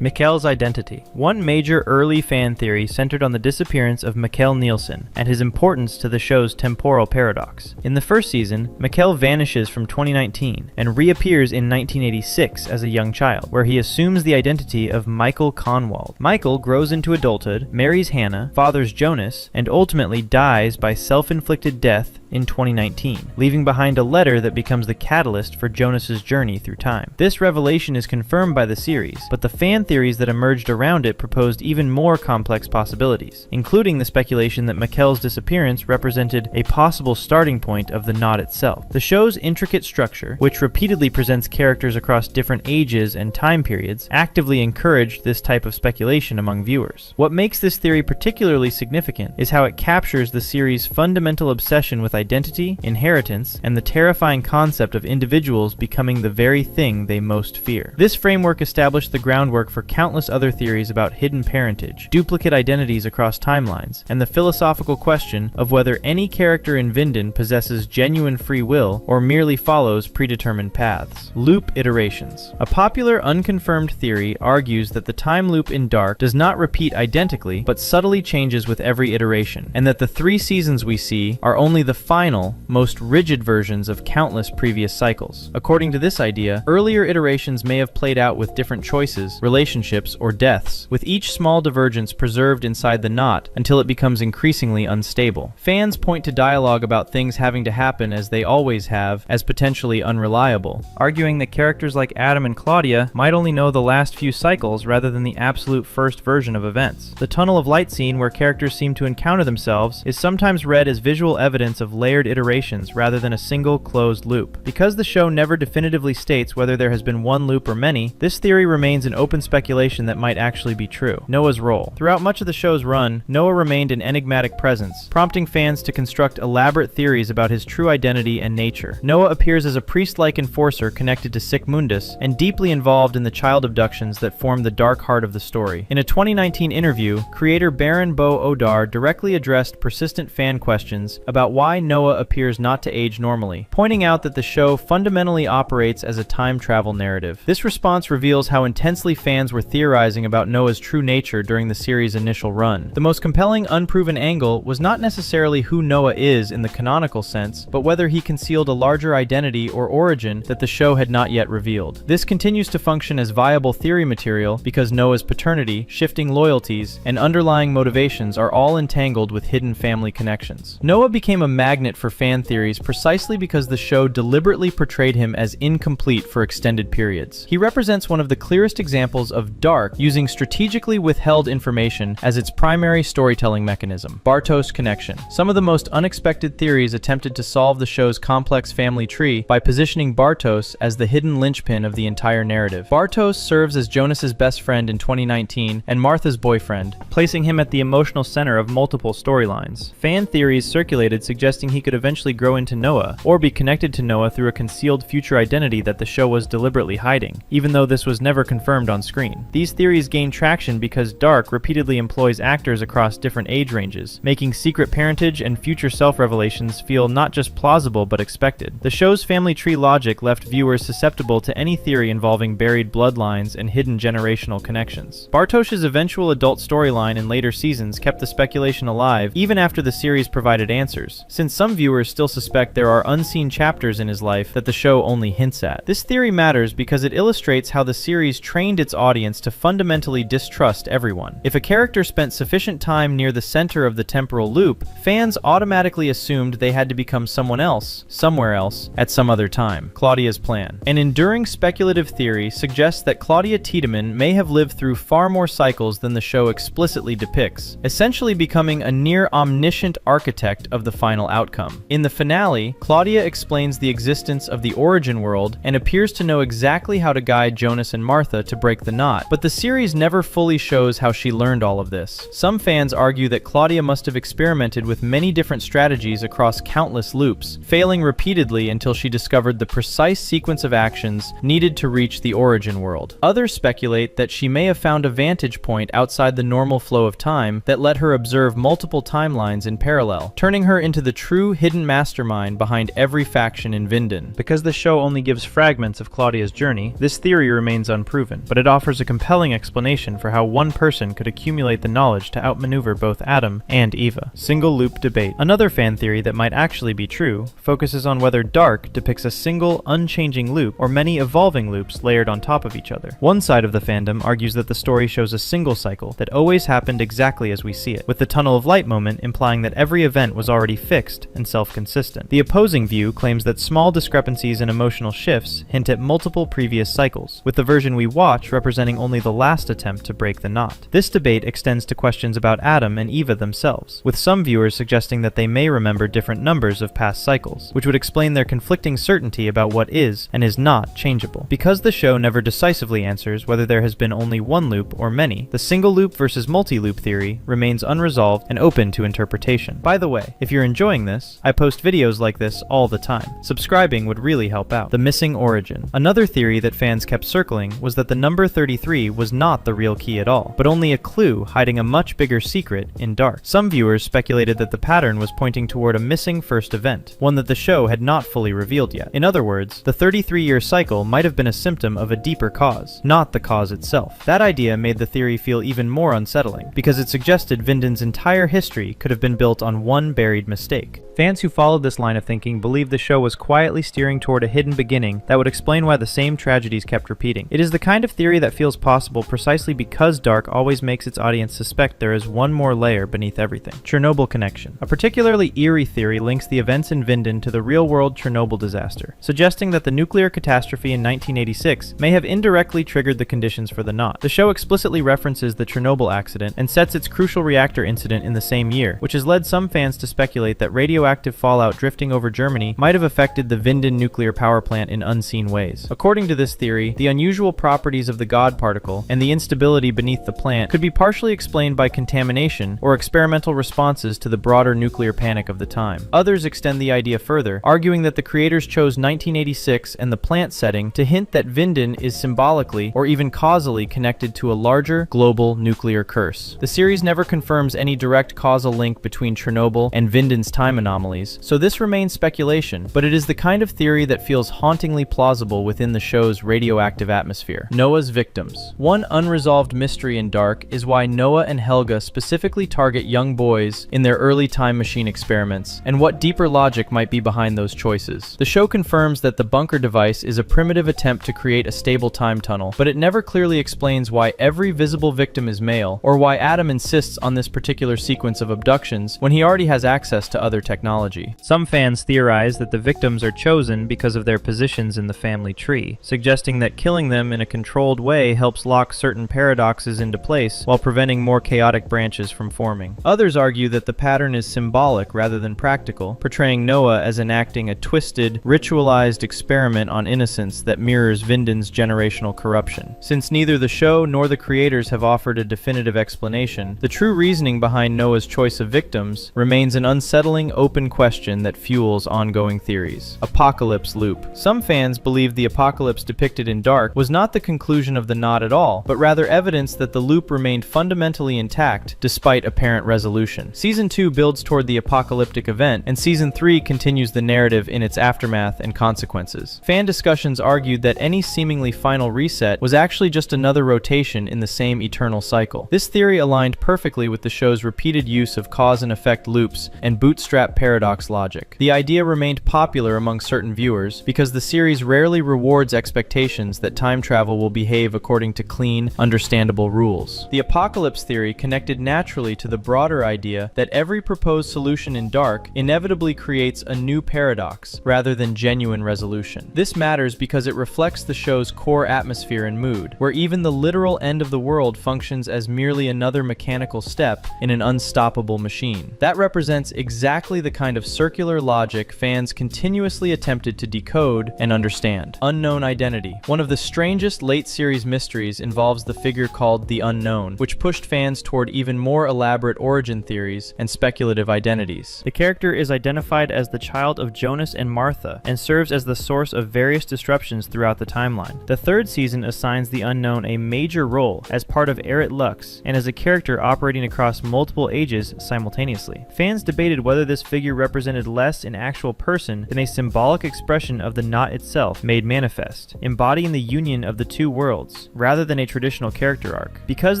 Mikkel's identity. One major early fan theory centered on the disappearance of Mikkel Nielsen and his importance to the show's temporal paradox. In the first season, Mikkel vanishes from 2019 and reappears in 1986 as a young child, where he assumes the identity of Michael Conwald. Michael grows into adulthood, marries Hannah, fathers Jonas, and ultimately dies by self-inflicted death in 2019, leaving behind a letter that becomes the catalyst for Jonas's journey through time. This revelation is confirmed by the series, but the fan theories that emerged around it proposed even more complex possibilities, including the speculation that Mikkel's disappearance represented a possible starting point of the knot itself. The show's intricate structure, which repeatedly presents characters across different ages and time periods, actively encouraged this type of speculation among viewers. What makes this theory particularly significant is how it captures the series' fundamental obsession with identity, inheritance, and the terrifying concept of individuals becoming the very thing they most fear. This framework established the groundwork for countless other theories about hidden parentage, duplicate identities across timelines, and the philosophical question of whether any character in Vinden possesses genuine free will or merely follows predetermined paths. Loop iterations. A popular unconfirmed theory argues that the time loop in Dark does not repeat identically, but subtly changes with every iteration, and that the 3 seasons we see are only the final, most rigid versions of countless previous cycles. According to this idea, earlier iterations may have played out with different choices, relationships, or deaths, with each small divergence preserved inside the knot until it becomes increasingly unstable. Fans point to dialogue about things having to happen as they always have as potentially unreliable, arguing that characters like Adam and Claudia might only know the last few cycles rather than the absolute first version of events. The tunnel of light scene where characters seem to encounter themselves is sometimes read as visual evidence of layered iterations rather than a single closed loop. Because the show never definitively states whether there has been one loop or many, this theory remains an open speculation that might actually be true. Noah's role. Throughout much of the show's run, Noah remained an enigmatic presence, prompting fans to construct elaborate theories about his true identity and nature. Noah appears as a priest-like enforcer connected to Sic Mundus and deeply involved in the child abductions that form the dark heart of the story. In a 2019 interview, creator Baron Bo Odar directly addressed persistent fan questions about why Noah appears not to age normally, pointing out that the show fundamentally operates as a time travel narrative. This response reveals how intensely fans were theorizing about Noah's true nature during the series' initial run. The most compelling unproven angle was not necessarily who Noah is in the canonical sense, but whether he concealed a larger identity or origin that the show had not yet revealed. This continues to function as viable theory material because Noah's paternity, shifting loyalties, and underlying motivations are all entangled with hidden family connections. Noah became a magnet for fan theories precisely because the show deliberately portrayed him as incomplete for extended periods. He represents one of the clearest examples of Dark using strategically withheld information as its primary storytelling mechanism. Bartos connection. Some of the most unexpected theories attempted to solve the show's complex family tree by positioning Bartos as the hidden linchpin of the entire narrative. Bartos serves as Jonas's best friend in 2019 and Martha's boyfriend, placing him at the emotional center of multiple storylines. Fan theories circulated suggesting he could eventually grow into Noah, or be connected to Noah through a concealed future identity that the show was deliberately hiding, even though this was never confirmed on screen. These theories gained traction because Dark repeatedly employs actors across different age ranges, making secret parentage and future self-revelations feel not just plausible but expected. The show's family tree logic left viewers susceptible to any theory involving buried bloodlines and hidden generational connections. Bartosz's eventual adult storyline in later seasons kept the speculation alive even after the series provided answers, since some viewers still suspect there are unseen chapters in his life that the show only hints at. This theory matters because it illustrates how the series trained its audience to fundamentally distrust everyone. If a character spent sufficient time near the center of the temporal loop, fans automatically assumed they had to become someone else, somewhere else, at some other time. Claudia's plan. An enduring speculative theory suggests that Claudia Tiedemann may have lived through far more cycles than the show explicitly depicts, essentially becoming a near-omniscient architect of the final outcome. In the finale, Claudia explains the existence of the origin world and appears to know exactly how to guide Jonas and Martha to break the knot, but the series never fully shows how she learned all of this. Some fans argue that Claudia must have experimented with many different strategies across countless loops, failing repeatedly until she discovered the precise sequence of actions needed to reach the origin world. Others speculate that she may have found a vantage point outside the normal flow of time that let her observe multiple timelines in parallel, turning her into the true hidden mastermind behind every faction in Vinden. Because the show only gives fragments of Claudia's journey, this theory remains unproven, but it offers a compelling explanation for how one person could accumulate the knowledge to outmaneuver both Adam and Eva. Single loop debate. Another fan theory that might actually be true focuses on whether Dark depicts a single, unchanging loop or many evolving loops layered on top of each other. One side of the fandom argues that the story shows a single cycle that always happened exactly as we see it, with the tunnel of light moment implying that every event was already fixed and self-consistent. The opposing view claims that small discrepancies and emotional shifts hint at multiple previous cycles, with the version we watch representing only the last attempt to break the knot. This debate extends to questions about Adam and Eva themselves, with some viewers suggesting that they may remember different numbers of past cycles, which would explain their conflicting certainty about what is and is not changeable. Because the show never decisively answers whether there has been only one loop or many, the single loop versus multi-loop theory remains unresolved and open to interpretation. By the way, if you're enjoying this, I post videos like this all the time. Subscribing would really help out. The missing origin. Another theory that fans kept circling was that the number 33 was not the real key at all, but only a clue hiding a much bigger secret in Dark. Some viewers speculated that the pattern was pointing toward a missing first event, one that the show had not fully revealed yet. In other words, the 33-year cycle might have been a symptom of a deeper cause, not the cause itself. That idea made the theory feel even more unsettling, because it suggested Vinden's entire history could have been built on one buried mistake. Fans who followed this line of thinking believed the show was quietly steering toward a hidden beginning that would explain why the same tragedies kept repeating. It is the kind of theory that feels possible precisely because Dark always makes its audience suspect there is one more layer beneath everything. Chernobyl connection. A particularly eerie theory links the events in Vinden to the real-world Chernobyl disaster, suggesting that the nuclear catastrophe in 1986 may have indirectly triggered the conditions for the knot. The show explicitly references the Chernobyl accident and sets its crucial reactor incident in the same year, which has led some fans to speculate that radioactive fallout drifting over Germany might have affected the Vinden nuclear power plant in unseen ways. According to this theory, the unusual properties of the God particle and the instability beneath the plant could be partially explained by contamination or experimental responses to the broader nuclear panic of the time. Others extend the idea further, arguing that the creators chose 1986 and the plant setting to hint that Vinden is symbolically or even causally connected to a larger global nuclear curse. The series never confirms any direct causal link between Chernobyl and Vinden's time anomalies, so this remains speculation, but it is the kind of theory that feels hauntingly plausible within the show's radioactive atmosphere. Noah's victims. One unresolved mystery in Dark is why Noah and Helga specifically target young boys in their early time machine experiments, and what deeper logic might be behind those choices. The show confirms that the bunker device is a primitive attempt to create a stable time tunnel, but it never clearly explains why every visible victim is male, or why Adam insists on this particular sequence of abductions when he already has access to other technology. Some fans theorize that the victims are chosen because of their positions in the family tree, suggesting that killing them in a controlled way helps lock certain paradoxes into place while preventing more chaotic branches from forming. Others argue that the pattern is symbolic rather than practical, portraying Noah as enacting a twisted, ritualized experiment on innocence that mirrors Vinden's generational corruption. Since neither the show nor the creators have offered a definitive explanation, the true reasoning behind Noah's choice of victims remains an unsettling, open question that fuels ongoing theories. Apocalypse loop. Some fans believe the apocalypse depicted in Dark was not the conclusion of the knot at all, but rather evidence that the loop remained fundamentally intact despite apparent resolution. Season 2 builds toward the apocalyptic event, and Season 3 continues the narrative in its aftermath and consequences. Fan discussions argued that any seemingly final reset was actually just another rotation in the same eternal cycle. This theory aligned perfectly with the show's repeated use of cause and effect loops and bootstrap paradox logic. The idea remained popular among certain viewers because the series rarely rewards expectations that time travel will behave according to clean, understandable rules. The apocalypse theory connected naturally to the broader idea that every proposed solution in Dark inevitably creates a new paradox rather than genuine resolution. This matters because it reflects the show's core atmosphere and mood, where even the literal end of the world functions as merely another mechanical step in an unstoppable machine. That represents exactly the kind of circular logic fans continuously attempted to decode and understand. Unknown identity. One of the strangest late series mysteries involves the figure called the Unknown, which pushed fans toward even more elaborate origin theories and speculative identities. The character is identified as the child of Jonas and Martha, and serves as the source of various disruptions throughout the timeline. The third season assigns the Unknown a major role as part of Erit Lux, and as a character operating across multiple ages simultaneously. Fans debated whether this this figure represented less an actual person than a symbolic expression of the knot itself made manifest, embodying the union of the two worlds, rather than a traditional character arc. Because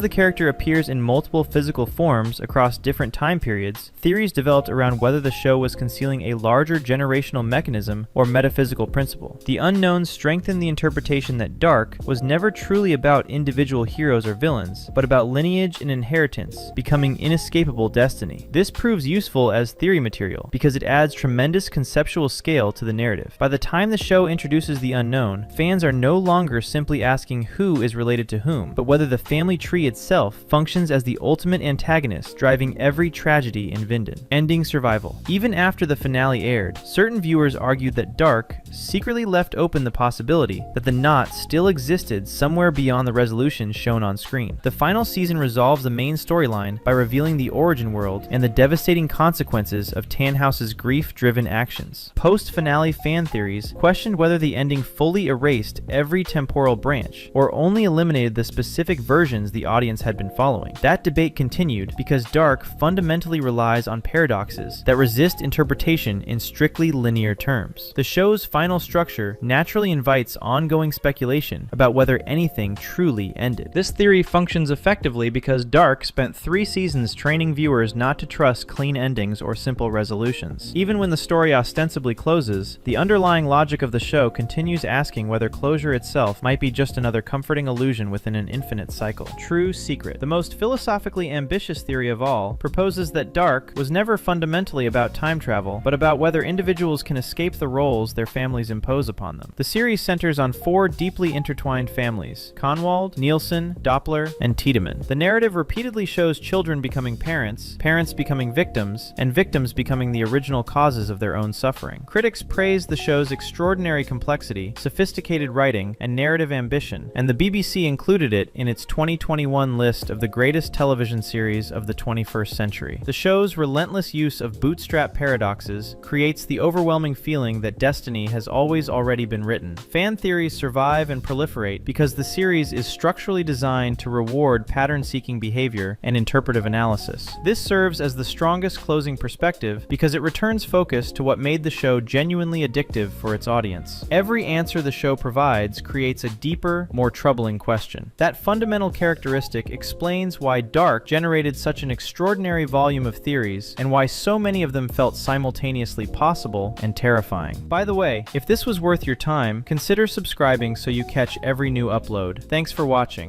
the character appears in multiple physical forms across different time periods, theories developed around whether the show was concealing a larger generational mechanism or metaphysical principle. The unknown strengthened the interpretation that Dark was never truly about individual heroes or villains, but about lineage and inheritance becoming inescapable destiny. This proves useful as theory material because it adds tremendous conceptual scale to the narrative. By the time the show introduces the unknown, fans are no longer simply asking who is related to whom, but whether the family tree itself functions as the ultimate antagonist driving every tragedy in Vinden. Ending survival. Even after the finale aired, certain viewers argued that Dark secretly left open the possibility that the knot still existed somewhere beyond the resolution shown on screen. The final season resolves the main storyline by revealing the origin world and the devastating consequences of Tannhaus's grief-driven actions. Post-finale fan theories questioned whether the ending fully erased every temporal branch, or only eliminated the specific versions the audience had been following. That debate continued because Dark fundamentally relies on paradoxes that resist interpretation in strictly linear terms. The show's final structure naturally invites ongoing speculation about whether anything truly ended. This theory functions effectively because Dark spent 3 seasons training viewers not to trust clean endings or simple resolutions. Even when the story ostensibly closes, the underlying logic of the show continues asking whether closure itself might be just another comforting illusion within an infinite cycle. True Secret. The most philosophically ambitious theory of all proposes that Dark was never fundamentally about time travel, but about whether individuals can escape the roles their families impose upon them. The series centers on 4 deeply intertwined families: Conwald, Nielsen, Doppler, and Tiedemann. The narrative repeatedly shows children becoming parents, parents becoming victims, and victims becoming the original causes of their own suffering. Critics praised the show's extraordinary complexity, sophisticated writing, and narrative ambition, and the BBC included it in its 2021 list of the greatest television series of the 21st century. The show's relentless use of bootstrap paradoxes creates the overwhelming feeling that destiny has already been written. Fan theories survive and proliferate because the series is structurally designed to reward pattern-seeking behavior and interpretive analysis. This serves as the strongest closing perspective because it returns focus to what made the show genuinely addictive for its audience. Every answer the show provides creates a deeper, more troubling question. That fundamental characteristic explains why Dark generated such an extraordinary volume of theories and why so many of them felt simultaneously possible and terrifying. By the way, if this was worth your time, consider subscribing so you catch every new upload. Thanks for watching.